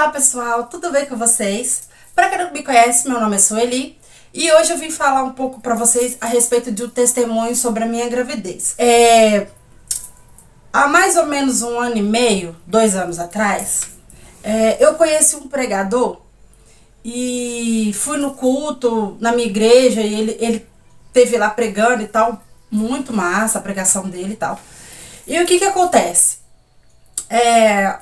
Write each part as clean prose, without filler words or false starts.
Olá pessoal, tudo bem com vocês? Para quem não me conhece, meu nome é Sueli e hoje eu vim falar um pouco para vocês a respeito de um testemunho sobre a minha gravidez. Há mais ou menos 1 ano e meio, 2 anos atrás, eu conheci um pregador e fui no culto na minha igreja e ele esteve lá pregando e tal, muito massa a pregação dele e tal. E o que que acontece?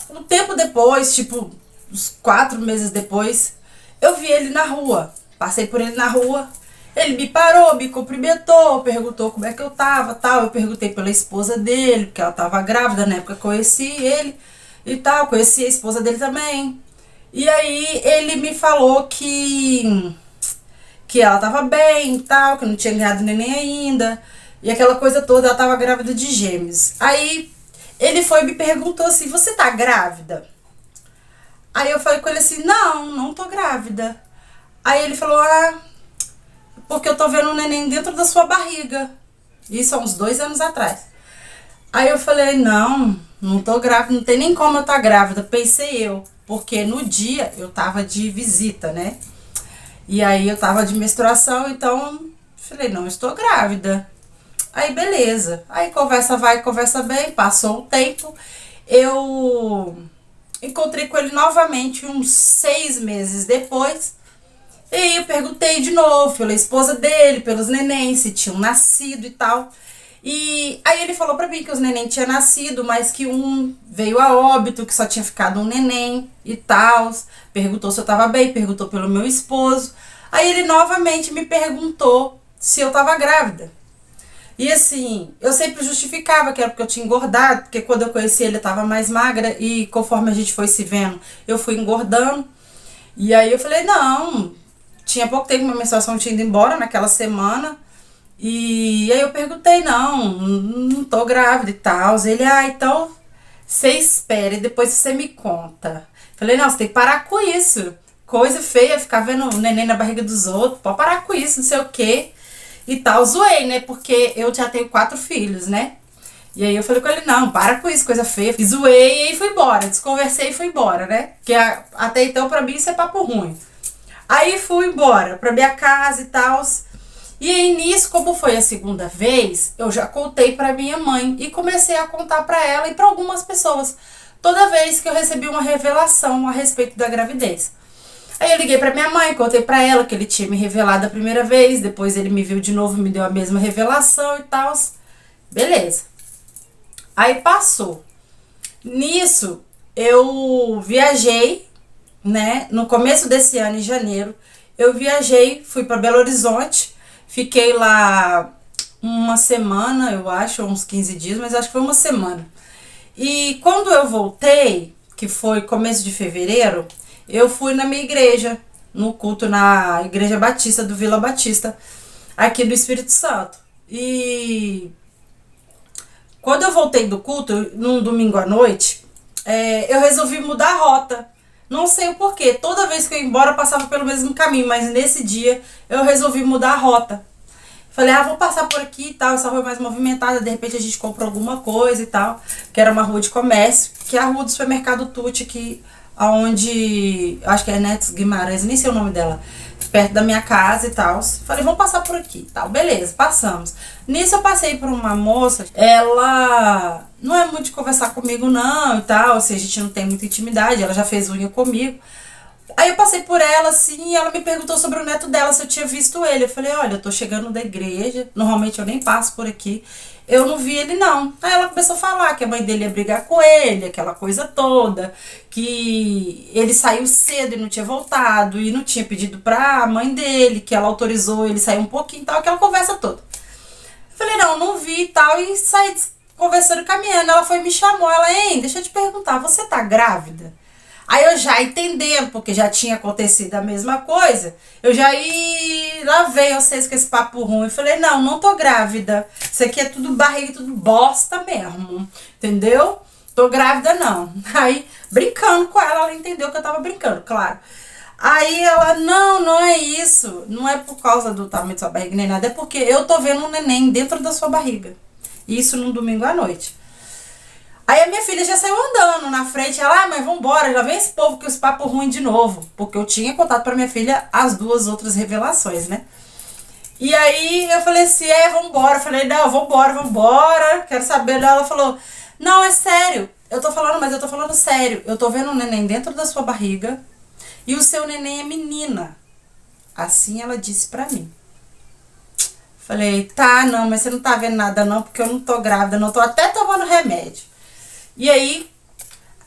Um tempo depois, tipo, uns 4 meses depois, eu vi ele na rua. Passei por ele na rua. Ele me parou, me cumprimentou, perguntou como é que eu tava, tal. Eu perguntei pela esposa dele, porque ela tava grávida, na época eu conheci ele e tal. Conheci a esposa dele também. E aí ele me falou que ela tava bem e tal, que não tinha ganhado neném ainda. E aquela coisa toda, ela tava grávida de gêmeos. Aí ele foi e me perguntou assim, você tá grávida? Aí eu falei com ele assim, não tô grávida. Aí ele falou, porque eu tô vendo um neném dentro da sua barriga. Isso há uns 2 anos atrás. Aí eu falei, não tô grávida, não tem nem como eu tá grávida, pensei eu. Porque no dia eu tava de visita, né? E aí eu tava de menstruação, então falei, não estou grávida. Aí beleza, aí conversa vai, conversa bem, passou um tempo, eu encontrei com ele novamente uns 6 meses depois, e aí eu perguntei de novo pela esposa dele, pelos nenéns, se tinham nascido e tal, e aí ele falou pra mim que os neném tinham nascido, mas que um veio a óbito, que só tinha ficado um neném e tal, perguntou se eu tava bem, perguntou pelo meu esposo, aí ele novamente me perguntou se eu tava grávida. E assim, eu sempre justificava que era porque eu tinha engordado, porque quando eu conheci ele eu tava mais magra e conforme a gente foi se vendo, eu fui engordando. E aí eu falei, não, tinha pouco tempo que minha menstruação tinha ido embora naquela semana. E aí eu perguntei, não tô grávida e tal. Ele, então você espera e depois você me conta. Falei, não, você tem que parar com isso. Coisa feia, ficar vendo o neném na barriga dos outros, pode parar com isso, não sei o quê. E tal, zoei, né? Porque eu já tenho 4 filhos, né? E aí eu falei com ele, não, para com isso, coisa feia. E zoei e aí fui embora. Desconversei e fui embora, né? Porque até então pra mim isso é papo ruim. Aí fui embora pra minha casa e tal. E aí nisso, como foi a segunda vez, eu já contei pra minha mãe. E comecei a contar pra ela e pra algumas pessoas. Toda vez que eu recebi uma revelação a respeito da gravidez. Aí eu liguei pra minha mãe, contei pra ela que ele tinha me revelado a primeira vez, depois ele me viu de novo, me deu a mesma revelação e tal. Beleza. Aí passou. Nisso, eu viajei, né? No começo desse ano, em janeiro, eu viajei, fui pra Belo Horizonte, fiquei lá uma semana, eu acho, uns 15 dias, mas acho que foi uma semana. E quando eu voltei, que foi começo de fevereiro, eu fui na minha igreja, no culto na Igreja Batista do Vila Batista, aqui do Espírito Santo. E quando eu voltei do culto, num domingo à noite, eu resolvi mudar a rota. Não sei o porquê, toda vez que eu ia embora eu passava pelo mesmo caminho, mas nesse dia eu resolvi mudar a rota. Falei, vou passar por aqui e tal, essa rua é mais movimentada, de repente a gente compra alguma coisa e tal, que era uma rua de comércio, que é a rua do supermercado Tuti, que aonde, acho que é Netes Guimarães, nem sei o nome dela, perto da minha casa e tal. Falei, vamos passar por aqui e tal. Beleza, passamos. Nisso eu passei por uma moça, ela não é muito de conversar comigo não e tal, assim, a gente não tem muita intimidade, ela já fez unha comigo. Aí eu passei por ela, assim, e ela me perguntou sobre o neto dela, se eu tinha visto ele. Eu falei, olha, eu tô chegando da igreja, normalmente eu nem passo por aqui, eu não vi ele não. Aí ela começou a falar que a mãe dele ia brigar com ele, aquela coisa toda, que ele saiu cedo e não tinha voltado, e não tinha pedido pra mãe dele, que ela autorizou ele sair um pouquinho e tal, aquela conversa toda. Eu falei, não vi e tal, e saí conversando, caminhando. Ela foi e me chamou, ela, hein, deixa eu te perguntar, você tá grávida? Aí eu já entendendo, porque já tinha acontecido a mesma coisa, eu já lá veio vocês com esse papo ruim. Eu falei, não tô grávida. Isso aqui é tudo barriga, tudo bosta mesmo, entendeu? Tô grávida não. Aí, brincando com ela, ela entendeu que eu tava brincando, claro. Aí ela, não é isso, não é por causa do tamanho da sua barriga nem nada, é porque eu tô vendo um neném dentro da sua barriga. Isso num domingo à noite. Aí a minha filha já saiu andando na frente, ela, mãe, vambora, já vem esse povo que os papos ruim de novo. Porque eu tinha contado pra minha filha as duas outras revelações, né? E aí eu falei assim, vambora. Eu falei, não, vambora, quero saber. Ela falou, não, é sério. Eu tô falando, mas eu tô falando sério. Eu tô vendo um neném dentro da sua barriga e o seu neném é menina. Assim ela disse pra mim. Falei, tá, não, mas você não tá vendo nada não, porque eu não tô grávida, não, tô até tomando remédio. E aí,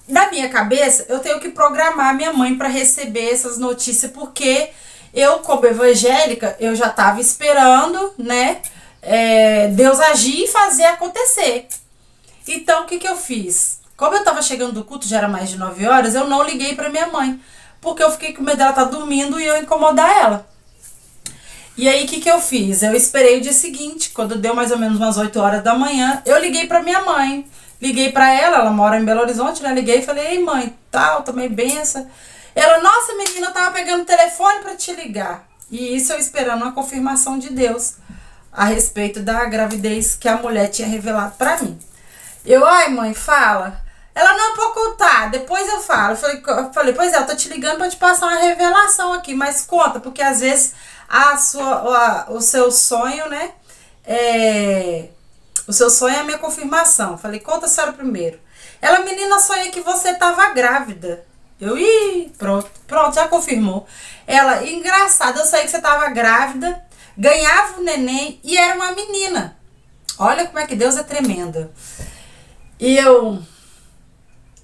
na minha cabeça, eu tenho que programar minha mãe pra receber essas notícias, porque eu, como evangélica, eu já tava esperando, né, Deus agir e fazer acontecer. Então, o que que eu fiz? Como eu tava chegando do culto, já era mais de 9 horas, eu não liguei pra minha mãe, porque eu fiquei com medo dela estar dormindo e eu incomodar ela. E aí, o que que eu fiz? Eu esperei o dia seguinte, quando deu mais ou menos umas 8 horas da manhã, eu liguei pra minha mãe. Liguei pra ela, ela mora em Belo Horizonte, né? Liguei e falei, ei mãe, tal, tomei benção. Ela, nossa menina, eu tava pegando o telefone pra te ligar. E isso eu esperando uma confirmação de Deus a respeito da gravidez que a mulher tinha revelado pra mim. Eu, ai mãe, fala. Ela, não, pode contar, depois eu falo. Eu falei, pois é, eu tô te ligando pra te passar uma revelação aqui, mas conta, porque às vezes o seu sonho, né, o seu sonho é a minha confirmação. Falei, conta a senhora primeiro. Ela, menina, sonhei que você tava grávida. Eu, pronto, já confirmou. Ela, engraçado, eu sonhei que você tava grávida, ganhava um neném e era uma menina. Olha como é que Deus é tremendo. E eu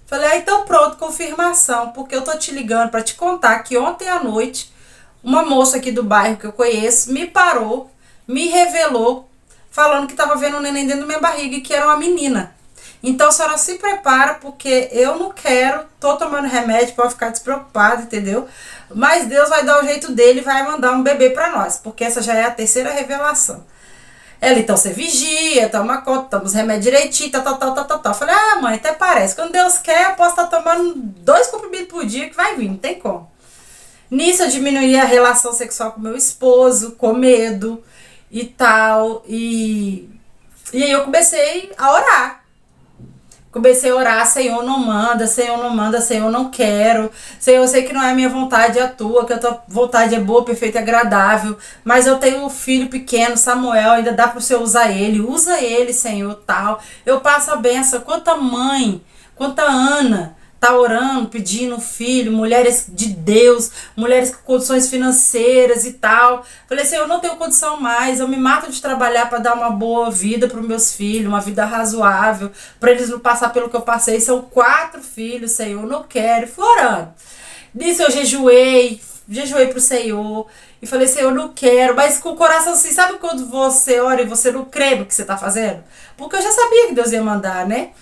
falei, então pronto, confirmação, porque eu tô te ligando pra te contar que ontem à noite, uma moça aqui do bairro que eu conheço me parou, me revelou, falando que tava vendo um neném dentro da minha barriga e que era uma menina. Então a senhora se prepara, porque eu não quero, tô tomando remédio pra ficar despreocupada, entendeu? Mas Deus vai dar o jeito dele e vai mandar um bebê pra nós, porque essa já é a terceira revelação. Ela, então você vigia, toma conta, toma os remédios direitinho, tal. Falei, mãe, até parece. Quando Deus quer, eu posso estar tomando 2 comprimidos por dia que vai vir, não tem como. Nisso eu diminuí a relação sexual com meu esposo, com medo e tal. E aí eu comecei a orar. Comecei a orar, Senhor, não manda, Senhor, não manda, Senhor, não quero. Senhor, eu sei que não é a minha vontade, é a tua, que a tua vontade é boa, perfeita e agradável. Mas eu tenho um filho pequeno, Samuel, ainda dá para o Senhor usar ele. Usa ele, Senhor, tal. Eu passo a benção. Quanta mãe, quanta Ana tá orando, pedindo um filho, mulheres de Deus, mulheres com condições financeiras e tal. Falei assim, eu não tenho condição mais, eu me mato de trabalhar para dar uma boa vida para os meus filhos, uma vida razoável, para eles não passar pelo que eu passei. São 4 filhos, Senhor, não quero. Fui orando. Nisso eu jejuei pro Senhor e falei, Senhor, eu não quero, mas com o coração assim, sabe quando você ora e você não crê no que você tá fazendo? Porque eu já sabia que Deus ia mandar, né?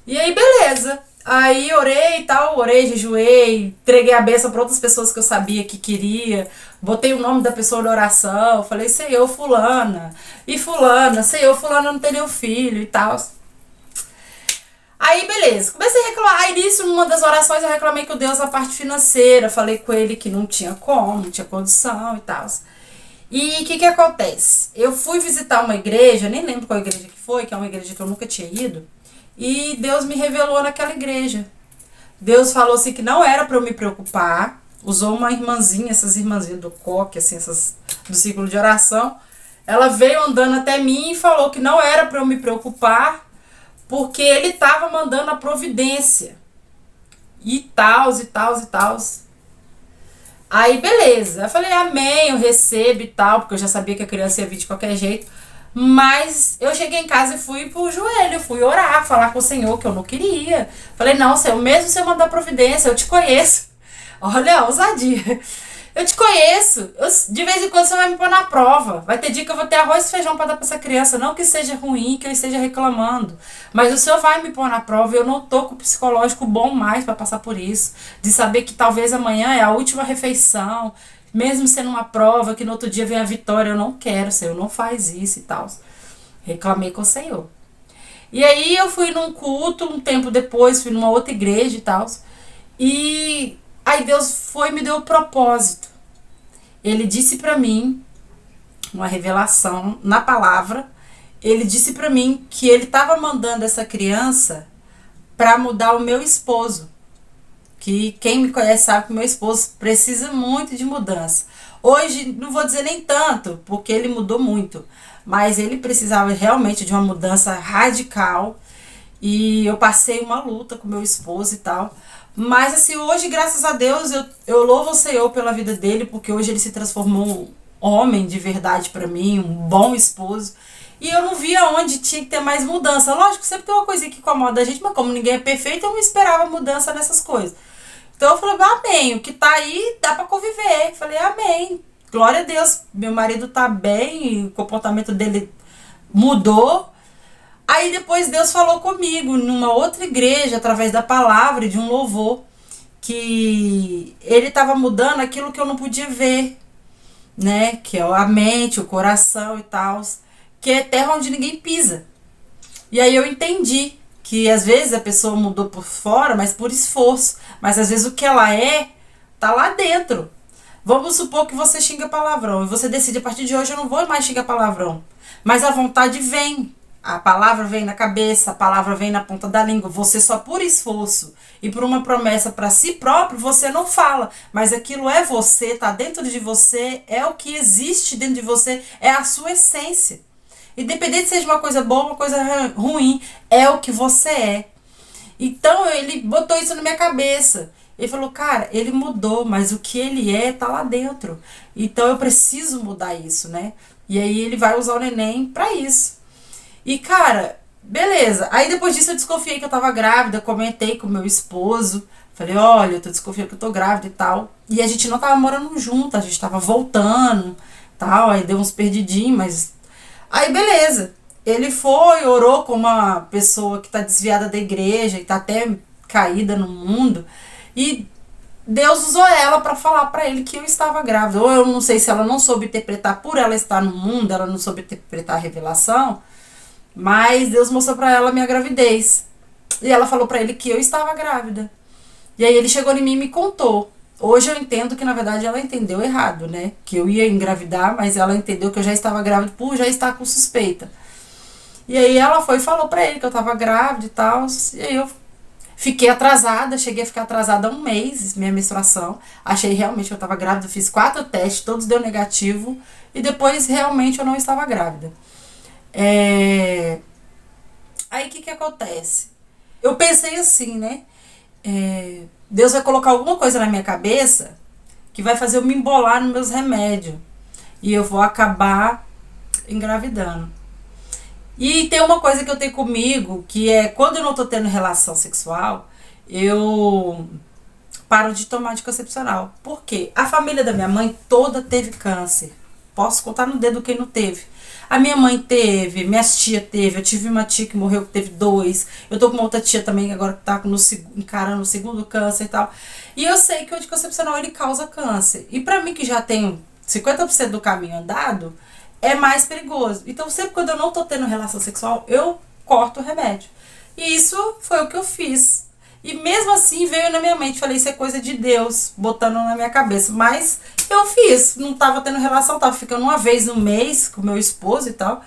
E aí, beleza. Aí orei e tal, jejuei, entreguei a bênção para outras pessoas que eu sabia que queria, botei o nome da pessoa na oração, falei, Senhor, fulana, e fulana, Senhor, fulana não tem nenhum filho e tal. Aí, beleza, comecei a reclamar. Aí, nisso, numa das orações, eu reclamei com Deus a parte financeira, falei com ele que não tinha como, não tinha condição e tal. E o que acontece? Eu fui visitar uma igreja, nem lembro qual igreja que foi, que é uma igreja que eu nunca tinha ido, e Deus me revelou naquela igreja. Deus falou assim que não era para eu me preocupar. Usou uma irmãzinha, essas irmãzinhas do coque, assim, essas do círculo de oração. Ela veio andando até mim e falou que não era para eu me preocupar, porque ele estava mandando a providência. E tal. Aí, beleza. Eu falei, amém, eu recebo e tal, porque eu já sabia que a criança ia vir de qualquer jeito. Mas eu cheguei em casa e fui pro joelho, fui orar, falar com o Senhor que eu não queria. Falei, não, Senhor, mesmo se eu mandar providência, eu te conheço. Olha a ousadia. Eu te conheço. De vez em quando você vai me pôr na prova. Vai ter dia que eu vou ter arroz e feijão para dar pra essa criança. Não que seja ruim, que eu esteja reclamando. Mas o Senhor vai me pôr na prova e eu não tô com o psicológico bom mais para passar por isso. De saber que talvez amanhã é a última refeição. Mesmo sendo uma prova, que no outro dia vem a vitória, eu não quero, Senhor, não faz isso e tal. Reclamei com o Senhor. E aí eu fui num culto, um tempo depois, fui numa outra igreja e tal. E aí Deus foi e me deu o propósito. Ele disse pra mim, uma revelação na palavra, ele disse pra mim que ele estava mandando essa criança para mudar o meu esposo. Que quem me conhece sabe que meu esposo precisa muito de mudança. Hoje, não vou dizer nem tanto, porque ele mudou muito. Mas ele precisava realmente de uma mudança radical. E eu passei uma luta com meu esposo e tal. Mas assim, hoje, graças a Deus, eu louvo o Senhor pela vida dele, porque hoje ele se transformou um homem de verdade pra mim, um bom esposo. E eu não via onde tinha que ter mais mudança. Lógico, sempre tem uma coisinha que incomoda a gente, mas como ninguém é perfeito, eu não esperava mudança nessas coisas. Então eu falei, amém, o que tá aí dá pra conviver. Falei, amém. Glória a Deus, meu marido tá bem, o comportamento dele mudou. Aí depois Deus falou comigo numa outra igreja, através da palavra e de um louvor, que ele estava mudando aquilo que eu não podia ver, né? Que é a mente, o coração e tal, que é terra onde ninguém pisa. E aí eu entendi que às vezes a pessoa mudou por fora, mas por esforço. Mas às vezes o que ela tá lá dentro. Vamos supor que você xinga palavrão e você decide, a partir de hoje eu não vou mais xingar palavrão. Mas a vontade vem. A palavra vem na cabeça, a palavra vem na ponta da língua. Você só por esforço e por uma promessa para si próprio, você não fala. Mas aquilo é você, tá dentro de você, é o que existe dentro de você, é a sua essência. Independente se seja uma coisa boa ou uma coisa ruim, é o que você é. Então ele botou isso na minha cabeça. Ele falou, cara, ele mudou, mas o que ele tá lá dentro. Então eu preciso mudar isso, né? E aí ele vai usar o neném pra isso. E cara, beleza. Aí depois disso eu desconfiei que eu tava grávida, comentei com meu esposo. Falei, olha, eu tô desconfiando que eu tô grávida e tal. E a gente não tava morando junto, a gente tava voltando, tal. Aí deu uns perdidinhos, mas... Aí beleza. Ele foi, orou com uma pessoa que tá desviada da igreja e tá até caída no mundo. E Deus usou ela para falar para ele que eu estava grávida. Ou eu não sei se ela não soube interpretar por ela estar no mundo, ela não soube interpretar a revelação. Mas Deus mostrou para ela a minha gravidez. E ela falou para ele que eu estava grávida. E aí ele chegou em mim e me contou. Hoje eu entendo que na verdade ela entendeu errado, né? Que eu ia engravidar, mas ela entendeu que eu já estava grávida por já estar com suspeita. E aí ela foi e falou pra ele que eu tava grávida e tal. E aí eu fiquei atrasada, cheguei a ficar atrasada 1 mês, minha menstruação. Achei realmente que eu tava grávida, fiz 4 testes, todos deu negativo. E depois realmente eu não estava grávida. Aí o que acontece? Eu pensei assim, né? Deus vai colocar alguma coisa na minha cabeça que vai fazer eu me embolar nos meus remédios. E eu vou acabar engravidando. E tem uma coisa que eu tenho comigo, que é quando eu não tô tendo relação sexual, eu paro de tomar anticoncepcional. Por quê? A família da minha mãe toda teve câncer. Posso contar no dedo quem não teve. A minha mãe teve, minhas tia teve, eu tive uma tia que morreu que teve 2. Eu tô com uma outra tia também agora que tá encarando o segundo câncer e tal. E eu sei que o anticoncepcional ele causa câncer. E pra mim que já tenho 50% do caminho andado, é mais perigoso. Então sempre quando eu não tô tendo relação sexual, eu corto o remédio. E isso foi o que eu fiz. E mesmo assim veio na minha mente, falei, isso é coisa de Deus, botando na minha cabeça. Mas eu fiz, não tava tendo relação, tava ficando uma vez no mês com meu esposo e tal.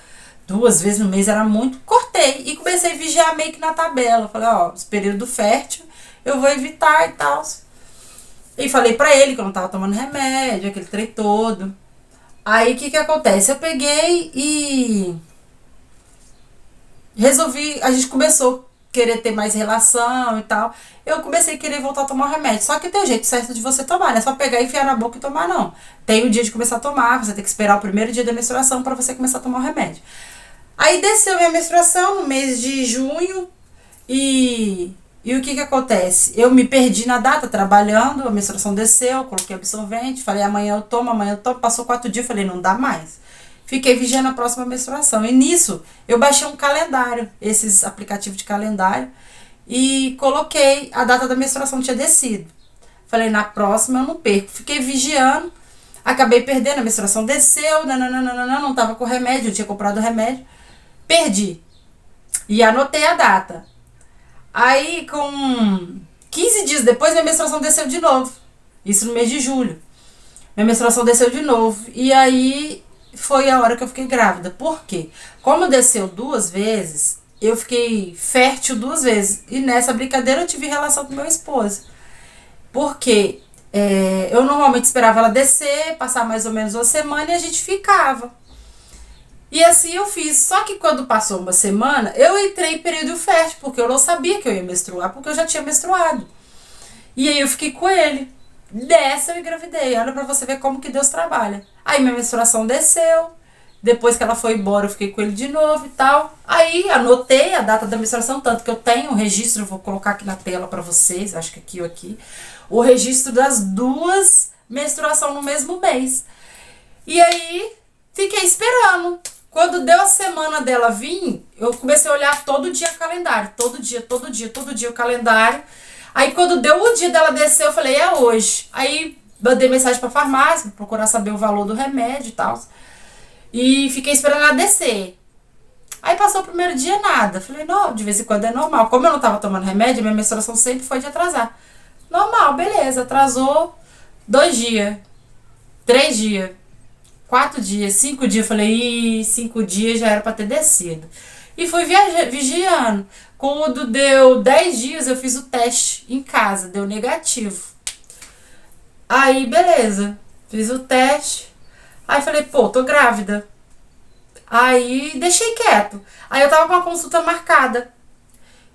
2 vezes no mês era muito, cortei. E comecei a vigiar meio que na tabela. Falei, ó, esse período fértil eu vou evitar e tal. E falei pra ele que eu não tava tomando remédio, aquele trem todo. Aí o que acontece? Eu peguei e resolvi, a gente começou a querer ter mais relação e tal. Eu comecei a querer voltar a tomar remédio. Só que tem o jeito certo de você tomar, não é só pegar e enfiar na boca e tomar, não. Tem o dia de começar a tomar, você tem que esperar o primeiro dia da menstruação para você começar a tomar o remédio. Aí desceu minha menstruação no mês de junho e o que acontece? Eu me perdi na data trabalhando, a menstruação desceu, coloquei absorvente, falei amanhã eu tomo, passou 4 dias, falei não dá mais. Fiquei vigiando a próxima menstruação. E nisso, eu baixei um calendário, esses aplicativos de calendário, e coloquei a data da menstruação tinha descido. Falei, na próxima eu não perco. Fiquei vigiando, acabei perdendo, a menstruação desceu, não tava com remédio, eu tinha comprado remédio, perdi. E anotei a data. Aí, com 15 dias depois, minha menstruação desceu de novo. Isso no mês de julho. Minha menstruação desceu de novo. E aí foi a hora que eu fiquei grávida. Por quê? Como desceu 2 vezes, eu fiquei fértil 2 vezes. E nessa brincadeira eu tive relação com meu esposo. Porque eu normalmente esperava ela descer, passar mais ou menos uma semana e a gente ficava. E assim eu fiz. Só que quando passou uma semana, eu entrei em período fértil, porque eu não sabia que eu ia menstruar, porque eu já tinha menstruado. E aí eu fiquei com ele. Dessa eu engravidei. Olha pra você ver como que Deus trabalha. Aí minha menstruação desceu. Depois que ela foi embora, eu fiquei com ele de novo e tal. Aí anotei a data da menstruação, tanto que eu tenho um registro, eu vou colocar aqui na tela pra vocês, acho que aqui ou aqui. O registro das 2 menstruações no mesmo mês. E aí fiquei esperando. Quando deu a semana dela vir, eu comecei a olhar todo dia o calendário. Todo dia o calendário. Aí quando deu o dia dela descer, eu falei, é hoje. Aí mandei mensagem pra farmácia, pra procurar saber o valor do remédio e tal. E fiquei esperando ela descer. Aí passou o primeiro dia, nada. Falei, não, de vez em quando é normal. Como eu não tava tomando remédio, minha menstruação sempre foi de atrasar. Normal, beleza. Atrasou 2 dias, 3 dias, 4 dias, 5 dias. Falei, 5 dias já era pra ter descido. E fui vigiando. Quando deu 10 dias, eu fiz o teste em casa. Deu negativo. Aí, beleza. Fiz o teste. Aí falei, pô, tô grávida. Aí deixei quieto. Aí eu tava com uma consulta marcada.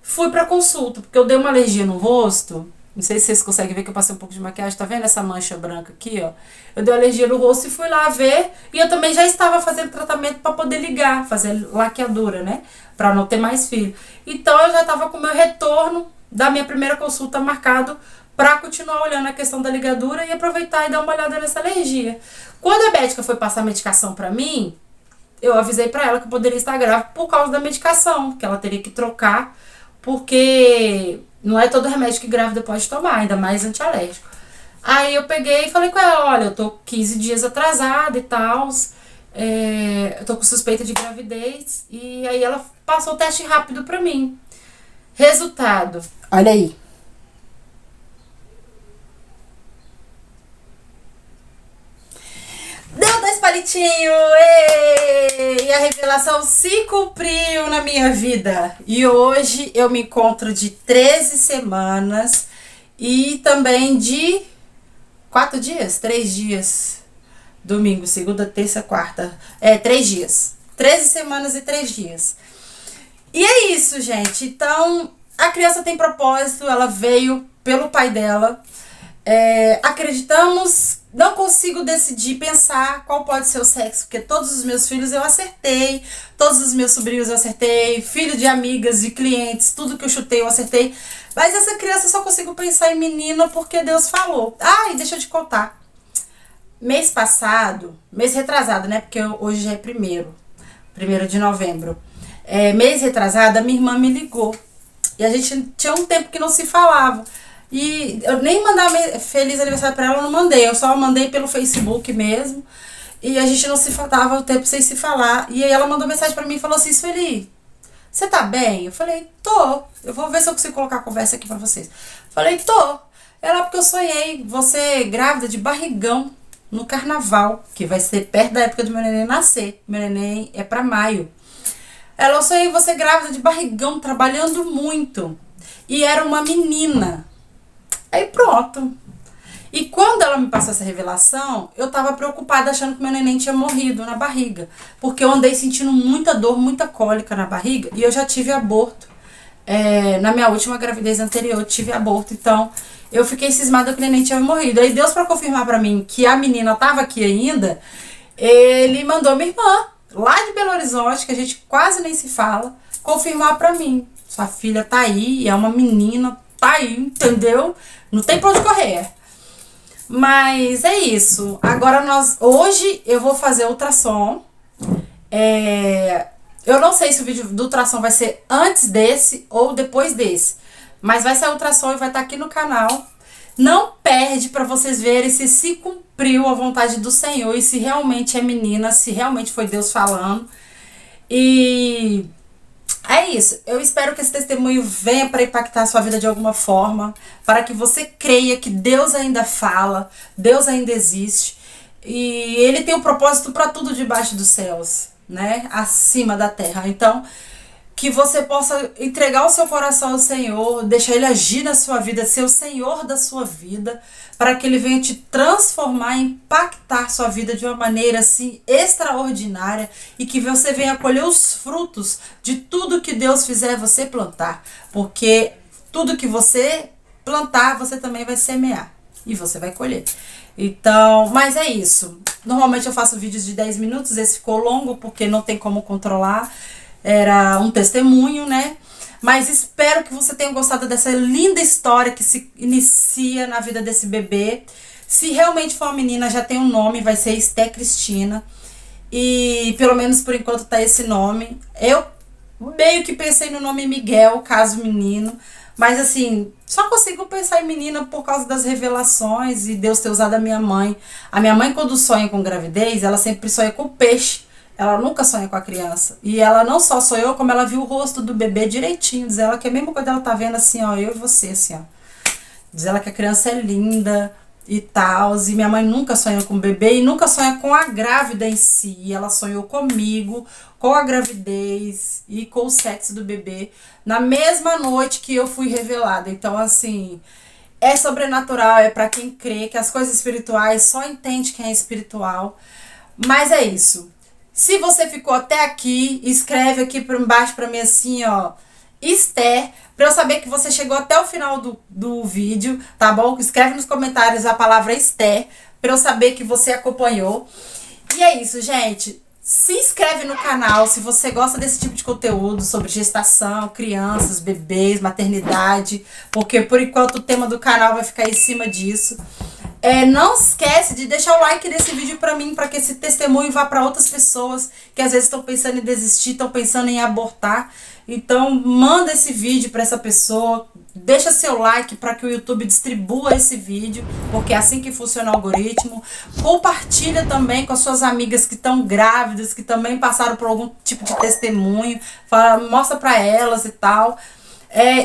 Fui pra consulta, porque eu dei uma alergia no rosto. Não sei se vocês conseguem ver que eu passei um pouco de maquiagem. Tá vendo essa mancha branca aqui, ó? Eu dei alergia no rosto e fui lá ver. E eu também já estava fazendo tratamento pra poder ligar, fazer laqueadura, né? Pra não ter mais filho. Então eu já tava com o meu retorno da minha primeira consulta marcado pra continuar olhando a questão da ligadura e aproveitar e dar uma olhada nessa alergia. Quando a médica foi passar a medicação pra mim, eu avisei pra ela que eu poderia estar grávida por causa da medicação, que ela teria que trocar, porque não é todo remédio que grávida pode tomar, ainda mais antialérgico. Aí eu peguei e falei com ela, olha, eu tô 15 dias atrasada e tal, eu tô com suspeita de gravidez, e aí ela passou o teste rápido pra mim. Resultado, olha aí. Deu 2 palitinhos! E a revelação se cumpriu na minha vida. E hoje eu me encontro de 13 semanas e também de 4 dias, 3 dias. Domingo, segunda, terça, quarta. 3 dias. 13 semanas e 3 dias. E é isso, gente. Então, a criança tem propósito, ela veio pelo pai dela. Acreditamos, não consigo decidir, pensar qual pode ser o sexo, porque todos os meus filhos eu acertei, todos os meus sobrinhos eu acertei, filho de amigas, de clientes, tudo que eu chutei eu acertei, mas essa criança eu só consigo pensar em menina porque Deus falou. E deixa eu te contar, mês passado, mês retrasado, né, porque hoje já é 1º de novembro, mês retrasado a minha irmã me ligou, e a gente tinha um tempo que não se falava. E eu nem mandar feliz aniversário pra ela, eu não mandei. Eu só mandei pelo Facebook mesmo. E a gente não se faltava o tempo sem se falar. E aí ela mandou mensagem pra mim e falou assim, Sueli, você tá bem? Eu falei, tô. Eu vou ver se eu consigo colocar a conversa aqui pra vocês. Falei, tô. Ela, porque eu sonhei você grávida de barrigão no carnaval, que vai ser perto da época do meu neném nascer. Meu neném é pra maio. Ela, eu sonhei você grávida de barrigão, trabalhando muito. E era uma menina. Aí pronto. E quando ela me passou essa revelação, eu tava preocupada achando que meu neném tinha morrido na barriga. Porque eu andei sentindo muita dor, muita cólica na barriga. E eu já tive aborto. Na minha última gravidez anterior eu tive aborto. Então eu fiquei cismada que o neném tinha morrido. Aí Deus, pra confirmar pra mim que a menina tava aqui ainda, ele mandou minha irmã, lá de Belo Horizonte, que a gente quase nem se fala, confirmar pra mim. Sua filha tá aí, é uma menina, tá aí, entendeu? Não tem pra onde correr. Mas é isso. Agora hoje eu vou fazer ultrassom. Eu não sei se o vídeo do ultrassom vai ser antes desse ou depois desse. Mas vai ser ultrassom e vai estar aqui no canal. Não perde pra vocês verem se cumpriu a vontade do Senhor e se realmente é menina, se realmente foi Deus falando. E é isso, eu espero que esse testemunho venha para impactar a sua vida de alguma forma, para que você creia que Deus ainda fala, Deus ainda existe, e Ele tem um propósito para tudo debaixo dos céus, né, acima da terra. Então, que você possa entregar o seu coração ao Senhor, deixar Ele agir na sua vida, ser o Senhor da sua vida, para que Ele venha te transformar, impactar sua vida de uma maneira assim extraordinária e que você venha colher os frutos de tudo que Deus fizer você plantar, porque tudo que você plantar, você também vai semear e você vai colher. Então, mas é isso. Normalmente eu faço vídeos de 10 minutos, esse ficou longo porque não tem como controlar. Era um testemunho, né? Mas espero que você tenha gostado dessa linda história que se inicia na vida desse bebê. Se realmente for uma menina, já tem um nome, vai ser Esté Cristina. E pelo menos por enquanto tá esse nome. Eu meio que pensei no nome Miguel, caso menino. Mas assim, só consigo pensar em menina por causa das revelações e Deus ter usado a minha mãe. A minha mãe, quando sonha com gravidez, ela sempre sonha com peixe. Ela nunca sonha com a criança. E ela não só sonhou, como ela viu o rosto do bebê direitinho. Diz ela que é a mesma coisa ela tá vendo assim, ó, eu e você, assim, ó. Diz ela que a criança é linda e tal. E minha mãe nunca sonhou com o bebê e nunca sonha com a grávida em si. E ela sonhou comigo, com a gravidez e com o sexo do bebê, na mesma noite que eu fui revelada. Então, assim, é sobrenatural, é pra quem crê que as coisas espirituais só entende quem é espiritual. Mas é isso. Se você ficou até aqui, escreve aqui por embaixo pra mim assim, ó, Esté, pra eu saber que você chegou até o final do vídeo, tá bom? Escreve nos comentários a palavra Esté, pra eu saber que você acompanhou. E é isso, gente. Se inscreve no canal se você gosta desse tipo de conteúdo sobre gestação, crianças, bebês, maternidade, porque por enquanto o tema do canal vai ficar em cima disso. Não esquece de deixar o like desse vídeo pra mim, para que esse testemunho vá para outras pessoas que às vezes estão pensando em desistir, estão pensando em abortar. Então manda esse vídeo para essa pessoa, deixa seu like para que o YouTube distribua esse vídeo, porque é assim que funciona o algoritmo. Compartilha também com as suas amigas que estão grávidas, que também passaram por algum tipo de testemunho, mostra para elas e tal.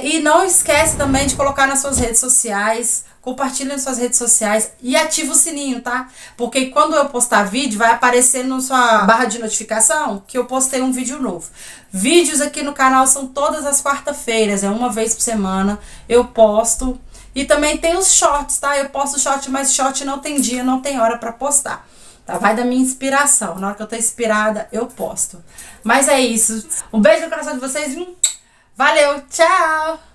E não esquece também de colocar nas suas redes sociais, compartilha nas suas redes sociais e ativa o sininho, tá? Porque quando eu postar vídeo, vai aparecer na sua barra de notificação que eu postei um vídeo novo. Vídeos aqui no canal são todas as quarta-feiras, é uma vez por semana eu posto. E também tem os shorts, tá? Eu posto short, mas short não tem dia, não tem hora pra postar. Tá? Vai da minha inspiração. Na hora que eu tô inspirada, eu posto. Mas é isso. Um beijo no coração de vocês. Valeu, tchau!